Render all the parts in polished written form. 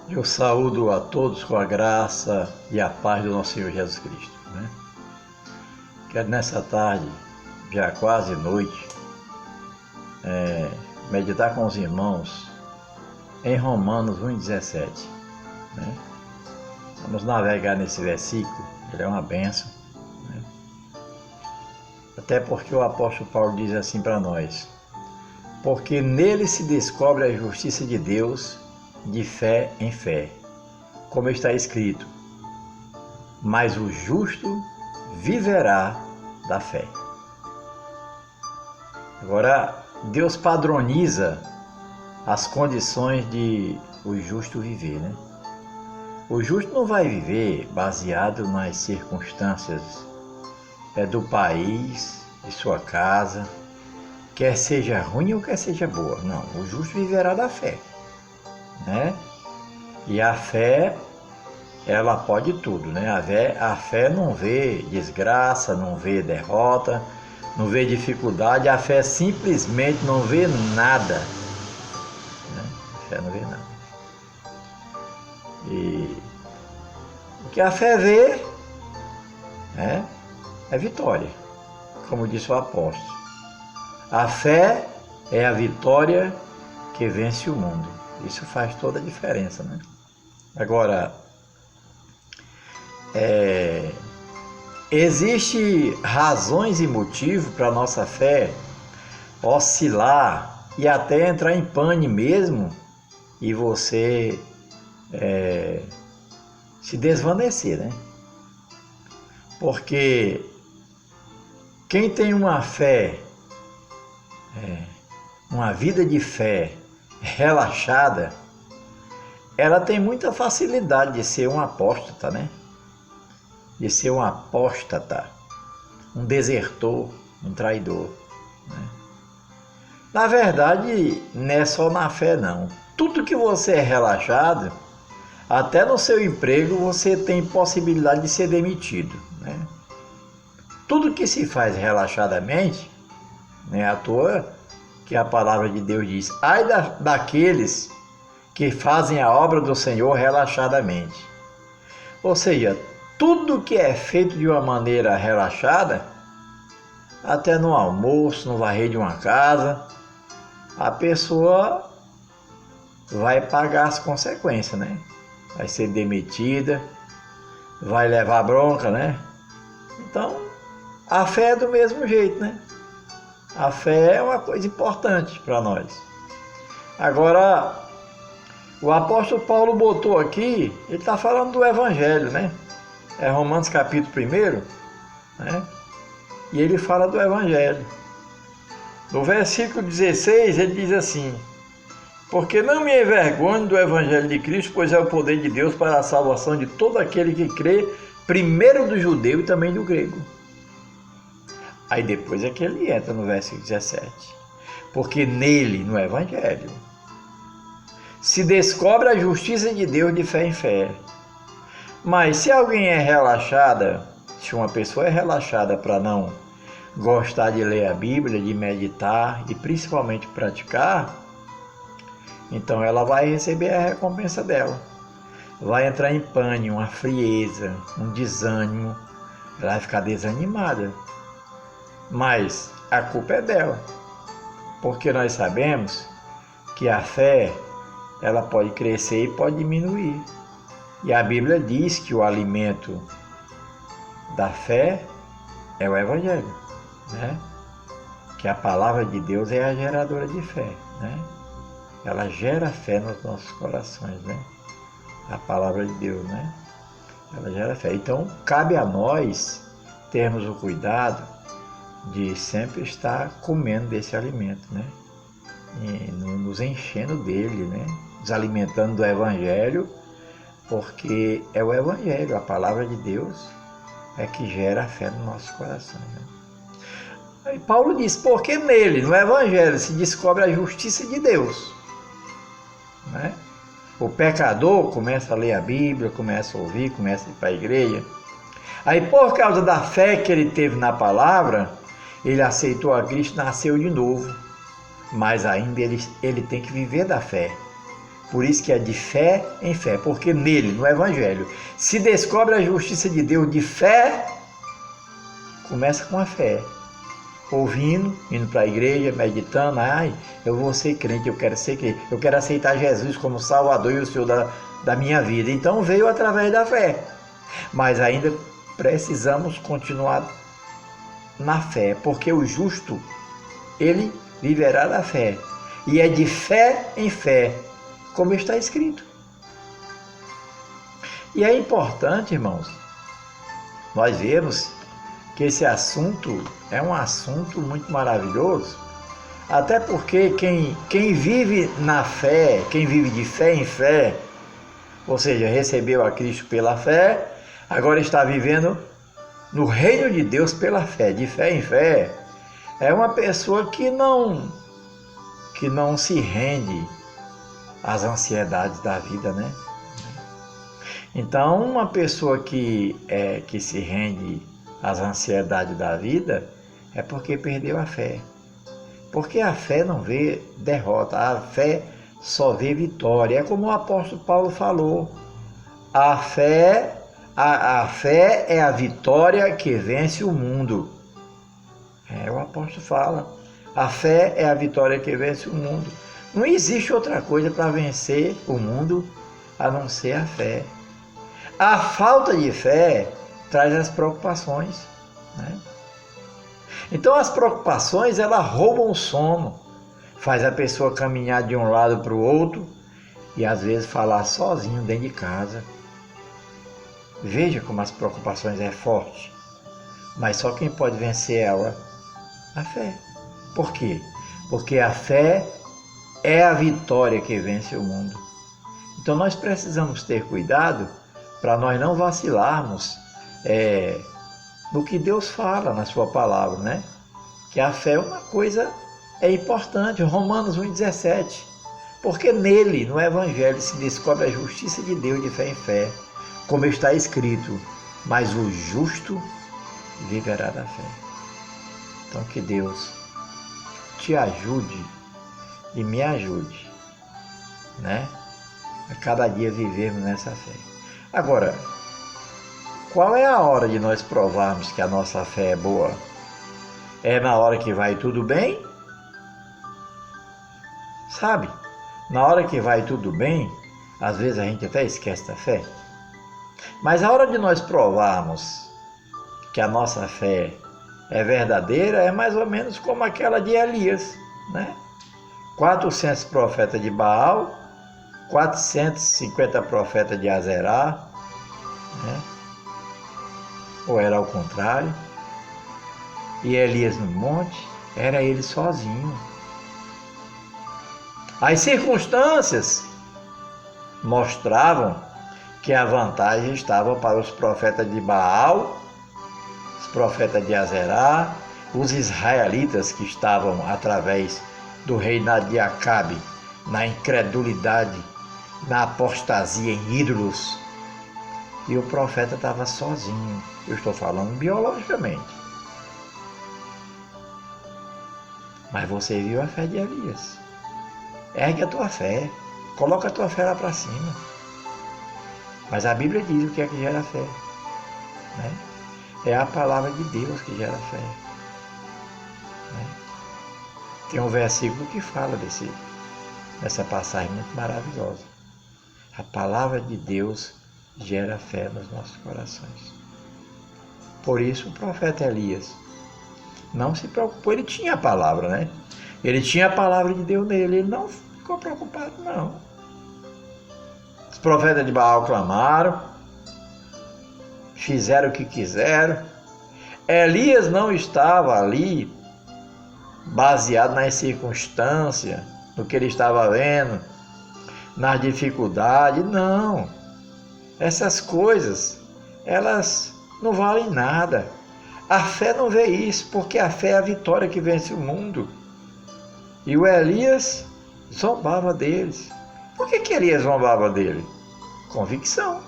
Eu saúdo a todos com a graça e a paz do nosso Senhor Jesus Cristo. Quero nessa tarde, já quase noite, meditar com os irmãos em Romanos 1,17. Vamos navegar nesse versículo, ele é uma bênção. Até porque o apóstolo Paulo diz assim para nós: porque nele se descobre a justiça de Deus de fé em fé, como está escrito, mas o justo viverá da fé. Agora, Deus padroniza as condições de o justo viver, O justo não vai viver baseado nas circunstâncias do país, de sua casa, quer seja ruim ou quer seja boa. Não, o justo viverá da fé. E a fé, ela pode tudo, A fé não vê desgraça, não vê derrota, não vê dificuldade, a fé simplesmente não vê nada. A fé não vê nada. E o que a fé vê é vitória, como disse o apóstolo. A fé é a vitória que vence o mundo. Isso faz toda a diferença, Agora, existe razões e motivos para a nossa fé oscilar e até entrar em pane mesmo e você se desvanecer, Porque quem tem uma fé, uma vida de fé relaxada, ela tem muita facilidade de ser um apóstata, De ser um apóstata, um desertor, um traidor, Na verdade, não é só na fé, não. Tudo que você é relaxado, até no seu emprego, você tem possibilidade de ser demitido, Tudo que se faz relaxadamente, não é à toa que a palavra de Deus diz: ai daqueles que fazem a obra do Senhor relaxadamente. Ou seja, tudo que é feito de uma maneira relaxada, até no almoço, no varrer de uma casa, a pessoa vai pagar as consequências, Vai ser demitida, vai levar bronca, Então, a fé é do mesmo jeito, A fé é uma coisa importante para nós. Agora, o apóstolo Paulo botou aqui, ele está falando do Evangelho, É Romanos capítulo 1, E ele fala do Evangelho. No versículo 16, ele diz assim: porque não me envergonho do Evangelho de Cristo, pois é o poder de Deus para a salvação de todo aquele que crê, primeiro do judeu e também do grego. Aí depois é que ele entra no versículo 17. Porque nele, no Evangelho, se descobre a justiça de Deus de fé em fé. Mas se alguém é relaxada, se uma pessoa é relaxada para não gostar de ler a Bíblia, de meditar e principalmente praticar, então ela vai receber a recompensa dela. Vai entrar em pânico, uma frieza, um desânimo, ela vai ficar desanimada. Mas a culpa é dela, porque nós sabemos que a fé, ela pode crescer e pode diminuir. E a Bíblia diz que o alimento da fé é o Evangelho, Que a palavra de Deus é a geradora de fé, Ela gera fé nos nossos corações, A palavra de Deus, Ela gera fé. Então, cabe a nós termos o cuidado de sempre estar comendo desse alimento, E nos enchendo dele, Nos alimentando do Evangelho, porque é o Evangelho, a palavra de Deus, é que gera a fé no nosso coração, Aí Paulo diz: porque nele, no Evangelho, se descobre a justiça de Deus, O pecador começa a ler a Bíblia, começa a ouvir, começa a ir para a igreja. Aí, por causa da fé que ele teve na palavra, ele aceitou a Cristo, nasceu de novo. Mas ainda ele tem que viver da fé. Por isso que é de fé em fé, porque nele, no Evangelho, se descobre a justiça de Deus de fé, começa com a fé. Ouvindo, indo para a igreja, meditando, eu vou ser crente, eu quero ser crente, eu quero aceitar Jesus como Salvador e o Senhor da minha vida. Então veio através da fé. Mas ainda precisamos continuar na fé, porque o justo, ele viverá da fé. E é de fé em fé, como está escrito. E é importante, irmãos, nós vemos que esse assunto é um assunto muito maravilhoso, até porque quem vive na fé, quem vive de fé em fé, ou seja, recebeu a Cristo pela fé, agora está vivendo no reino de Deus pela fé, de fé em fé, é uma pessoa que não se rende às ansiedades da vida, né? Então, uma pessoa que se rende às ansiedades da vida é porque perdeu a fé. Porque a fé não vê derrota, a fé só vê vitória. É como o apóstolo Paulo falou, a fé é a vitória que vence o mundo. O apóstolo fala, a fé é a vitória que vence o mundo. Não existe outra coisa para vencer o mundo a não ser a fé. A falta de fé traz as preocupações, né? Então as preocupações, elas roubam o sono, faz a pessoa caminhar de um lado para o outro e às vezes falar sozinho dentro de casa. Veja como as preocupações é forte, mas só quem pode vencer ela? A fé. Por quê? Porque a fé é a vitória que vence o mundo. Então nós precisamos ter cuidado para nós não vacilarmos no que Deus fala na sua palavra, né? Que a fé é uma coisa importante. Romanos 1,17. Porque nele, no Evangelho, se descobre a justiça de Deus de fé em fé, como está escrito, mas o justo viverá da fé. Então que Deus te ajude e me ajude, né? A cada dia vivermos nessa fé. Agora, qual é a hora de nós provarmos que a nossa fé é boa? É na hora que vai tudo bem? Sabe? Na hora que vai tudo bem, às vezes a gente até esquece da fé. Mas a hora de nós provarmos que a nossa fé é verdadeira é mais ou menos como aquela de Elias, né? 400 profetas de Baal, 450 profetas de Azerá, né? Ou era ao contrário? E Elias no monte, era ele sozinho. As circunstâncias mostravam que a vantagem estava para os profetas de Baal, os profetas de Azerá, os israelitas que estavam através do reinado de Acabe, na incredulidade, na apostasia em ídolos. E o profeta estava sozinho. Eu estou falando biologicamente. Mas você viu a fé de Elias. Ergue a tua fé. Coloca a tua fé lá para cima. Mas a Bíblia diz o que é que gera fé, né? É a palavra de Deus que gera fé, né? Tem um versículo que fala dessa passagem muito maravilhosa. A palavra de Deus gera fé nos nossos corações. Por isso o profeta Elias não se preocupou. Ele tinha a palavra, né? Ele tinha a palavra de Deus nele. Ele não ficou preocupado, não. Os profetas de Baal clamaram, fizeram o que quiseram. Elias não estava ali baseado nas circunstâncias, no que ele estava vendo, nas dificuldades, não. Essas coisas, elas não valem nada. A fé não vê isso, porque a fé é a vitória que vence o mundo. E o Elias zombava deles. Por que Elias zombava dele? Convicção.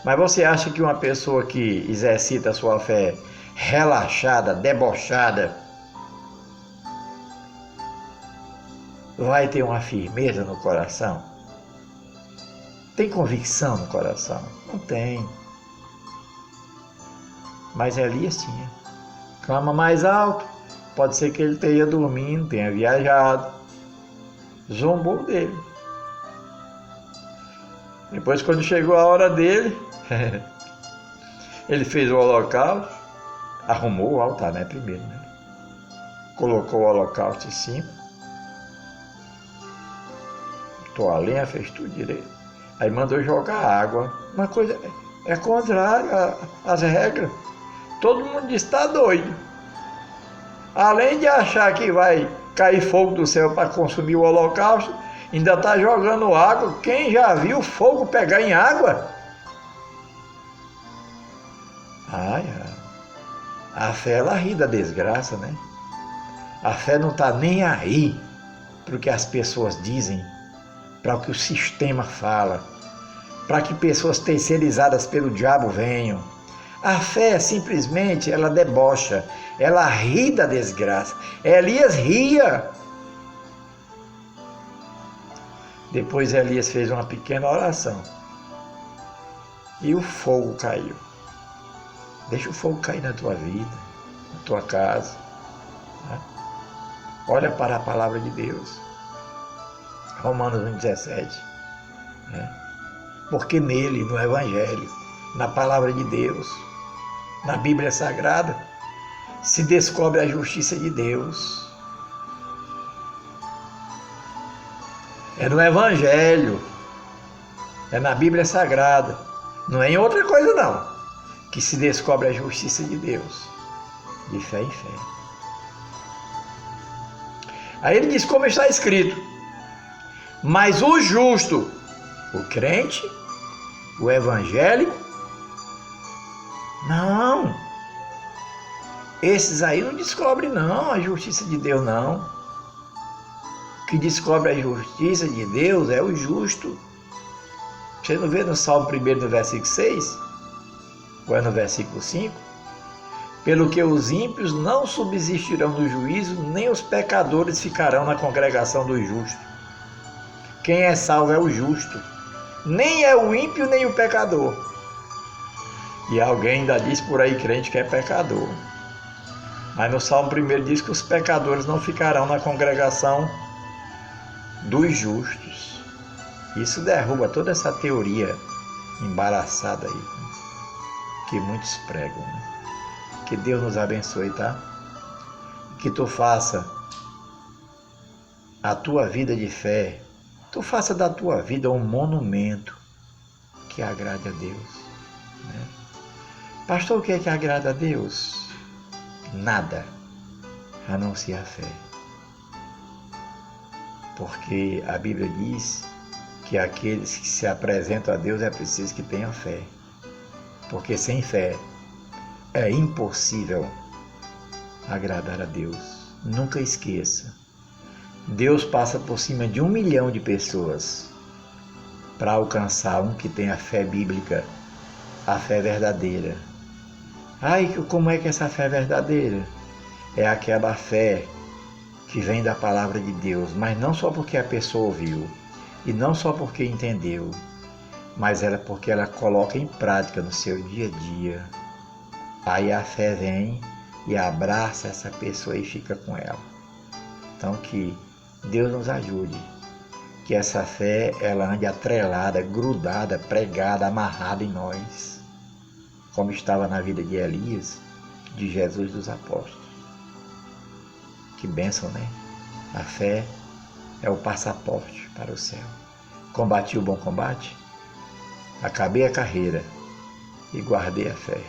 Mas você acha que uma pessoa que exercita a sua fé relaxada, debochada, vai ter uma firmeza no coração? Tem convicção no coração? Não tem. Mas Elias tinha. Clama mais alto. Pode ser que ele esteja dormindo, tenha viajado. Zombou dele. Depois, quando chegou a hora dele, ele fez o holocausto, arrumou o altar, né? Primeiro, né? Colocou o holocausto em cima, botou a lenha, fez tudo direito. Aí mandou jogar água. Uma coisa é contrária às regras. Todo mundo diz que está doido. Além de achar que vai cair fogo do céu para consumir o holocausto, ainda está jogando água. Quem já viu fogo pegar em água? A fé, ela ri da desgraça, né? A fé não está nem aí para o que as pessoas dizem, para o que o sistema fala, para que pessoas terceirizadas pelo diabo venham. A fé simplesmente, ela debocha, ela ri da desgraça. Elias ria. Depois Elias fez uma pequena oração e o fogo caiu. Deixa o fogo cair na tua vida, na tua casa. Né? Olha para a palavra de Deus. Romanos 1,17. Né? Porque nele, no Evangelho, na palavra de Deus, na Bíblia Sagrada, se descobre a justiça de Deus. É no Evangelho, é na Bíblia Sagrada, não é em outra coisa não, que se descobre a justiça de Deus, de fé em fé. Aí ele diz como está escrito: mas o justo, o crente, o evangélico, não, esses aí não descobrem não a justiça de Deus não. O que descobre a justiça de Deus é o justo. Você não vê no Salmo 1, no versículo 6? Ou é no versículo 5? Pelo que os ímpios não subsistirão no juízo, nem os pecadores ficarão na congregação dos justos. Quem é salvo é o justo. Nem é o ímpio, nem o pecador. E alguém ainda diz por aí, crente, que é pecador. Mas no Salmo 1 diz que os pecadores não ficarão na congregação dos justos. Isso derruba toda essa teoria embaraçada aí, que muitos pregam. Né? Que Deus nos abençoe, tá? Que tu faça a tua vida de fé, tu faça da tua vida um monumento que agrade a Deus. Né? Pastor, o que é que agrada a Deus? Nada, a não ser a fé. Porque a Bíblia diz que aqueles que se apresentam a Deus é preciso que tenham fé. Porque sem fé é impossível agradar a Deus. Nunca esqueça. Deus passa por cima de 1 milhão de pessoas para alcançar um que tem a fé bíblica, a fé verdadeira. Ai, como é que essa fé é verdadeira? É aquela fé que vem da palavra de Deus, mas não só porque a pessoa ouviu, e não só porque entendeu, mas porque ela coloca em prática no seu dia a dia. Aí a fé vem e abraça essa pessoa e fica com ela. Então que Deus nos ajude, que essa fé ela ande atrelada, grudada, pregada, amarrada em nós, como estava na vida de Elias, de Jesus dos apóstolos. Que bênção, né? A fé é o passaporte para o céu. Combati o bom combate, acabei a carreira e guardei a fé.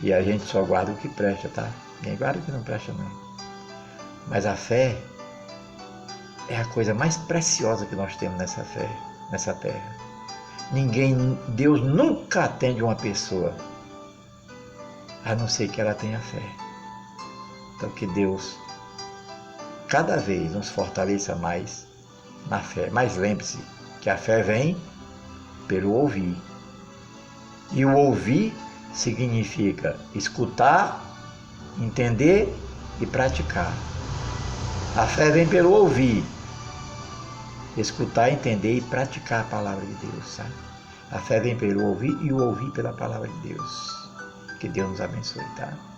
E a gente só guarda o que presta, tá? Ninguém guarda o que não presta, não. Mas a fé é a coisa mais preciosa que nós temos nessa fé, nessa terra. Deus nunca atende uma pessoa, a não ser que ela tenha fé. Então que Deus cada vez nos fortaleça mais na fé. Mas lembre-se que a fé vem pelo ouvir. E o ouvir significa escutar, entender e praticar. A fé vem pelo ouvir. escutar, entender e praticar a palavra de Deus, tá? A fé vem pelo ouvir e o ouvir pela palavra de Deus. Que Deus nos abençoe, tá?